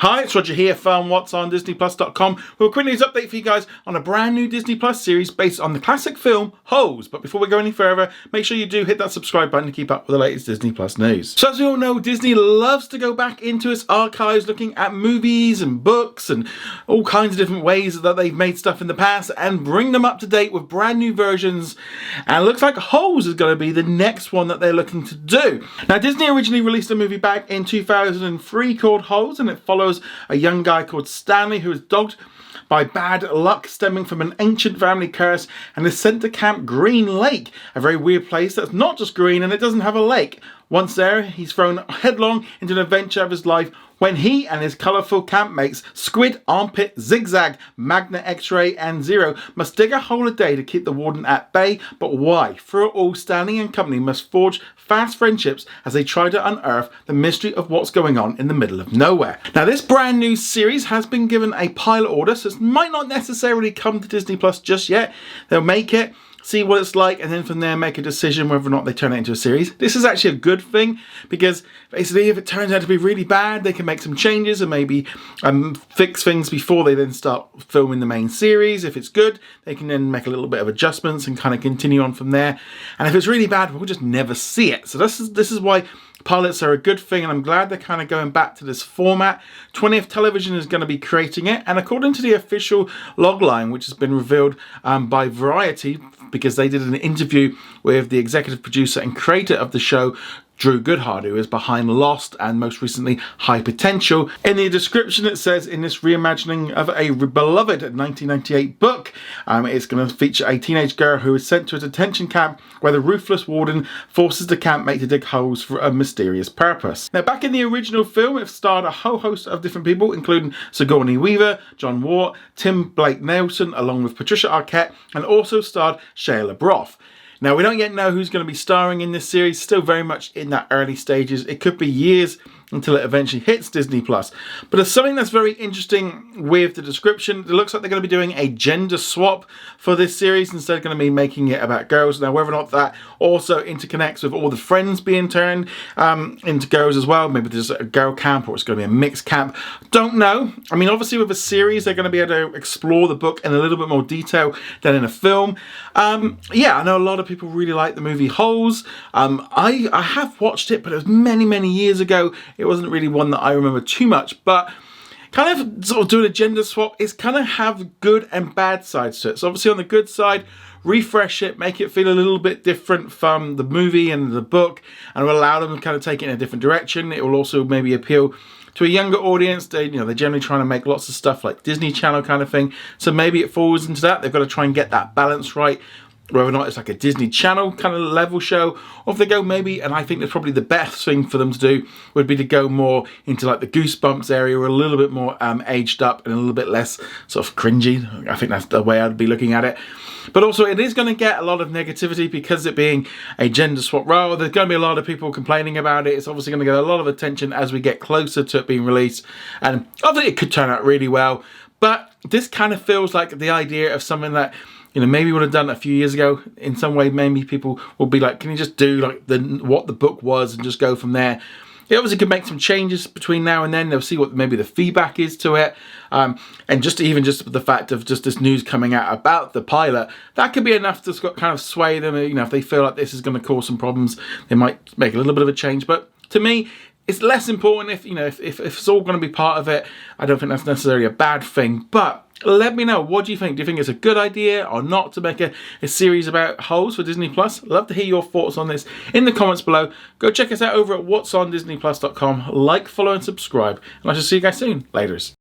Hi, it's Roger here from What's on DisneyPlus.com with a quick news update for you guys on a brand new Disney Plus series based on the classic film Holes. But before we go any further, make sure you do hit that subscribe button to keep up with the latest Disney Plus news. So as we all know, Disney loves to go back into its archives looking at movies and books and all kinds of different ways that they've made stuff in the past and bring them up to date with brand new versions. And it looks like Holes is going to be the next one that they're looking to do. Now, Disney originally released a movie back in 2003 called Holes, and it follows a young guy called Stanley who is dogged by bad luck stemming from an ancient family curse and is sent to Camp Green Lake, a very weird place that's not just green and it doesn't have a lake. Once there, he's thrown headlong into an adventure of his life when he and his colourful campmates Squid, Armpit, Zigzag, Magna, X-Ray and Zero must dig a hole a day to keep the warden at bay. But why? Through it all, Stanley and company must forge fast friendships as they try to unearth the mystery of what's going on in the middle of nowhere. Now, this brand new series has been given a pilot order, so it might not necessarily come to Disney Plus just yet. They'll make it, see what it's like, and then from there make a decision whether or not they turn it into a series. This is actually a good thing because basically if it turns out to be really bad, they can make some changes and maybe fix things before they then start filming the main series. If it's good, they can then make a little bit of adjustments and kind of continue on from there. And if it's really bad, we'll just never see it. So this is why pilots are a good thing, and I'm glad they're kind of going back to this format. 20th Television is going to be creating it, and according to the official logline, which has been revealed by Variety, because they did an interview with the executive producer and creator of the show, Drew Goddard, who is behind Lost and most recently High Potential. In the description it says, in this reimagining of a beloved 1998 book, it's going to feature a teenage girl who is sent to a detention camp where the ruthless warden forces the campmate to dig holes for a mysterious purpose. Now, back in the original film, it starred a whole host of different people, including Sigourney Weaver, John Ward, Tim Blake Nelson, along with Patricia Arquette, and also starred Shia LaBeouf. Now, we don't yet know who's going to be starring in this series, still very much in that early stages. It could be years until it eventually hits Disney Plus. But there's something that's very interesting with the description. It looks like they're going to be doing a gender swap for this series instead of going to be making it about girls. Now, whether or not that also interconnects with all the friends being turned into girls as well, maybe there's a girl camp or it's going to be a mixed camp, don't know. I mean, obviously with a series, they're going to be able to explore the book in a little bit more detail than in a film. Yeah, I know a lot of people really like the movie Holes. I have watched it, but it was many, many years ago. It wasn't really one that I remember too much, but kind of sort of doing a gender swap is kind of have good and bad sides to it. So obviously on the good side, refresh it, make it feel a little bit different from the movie and the book, and will allow them to kind of take it in a different direction. It will also maybe appeal to a younger audience. They're generally trying to make lots of stuff like Disney Channel kind of thing. So maybe it falls into that. They've got to try and get that balance right, whether or not it's like a Disney Channel kind of level show, or if they go maybe, and I think that's probably the best thing for them to do, would be to go more into like the Goosebumps area, or a little bit more aged up and a little bit less sort of cringy. I think that's the way I'd be looking at it. But also it is going to get a lot of negativity because it being a gender swap role. There's going to be a lot of people complaining about it. It's obviously going to get a lot of attention as we get closer to it being released. And obviously it could turn out really well. But this kind of feels like the idea of something that, maybe would have done a few years ago. In some way, maybe people will be like, can you just do like what the book was and just go from there? They obviously could make some changes between now and then. They'll see what maybe the feedback is to it. And just the fact of just this news coming out about the pilot, that could be enough to kind of sway them. If they feel like this is going to cause some problems, they might make a little bit of a change. But to me, it's less important if it's all going to be part of it. I don't think that's necessarily a bad thing. But let me know, what do you think? Do you think it's a good idea or not to make a series about Holes for Disney Plus? Love to hear your thoughts on this in the comments below. Go check us out over at whatsondisneyplus.com. Like, follow and subscribe. And I shall see you guys soon. Laters.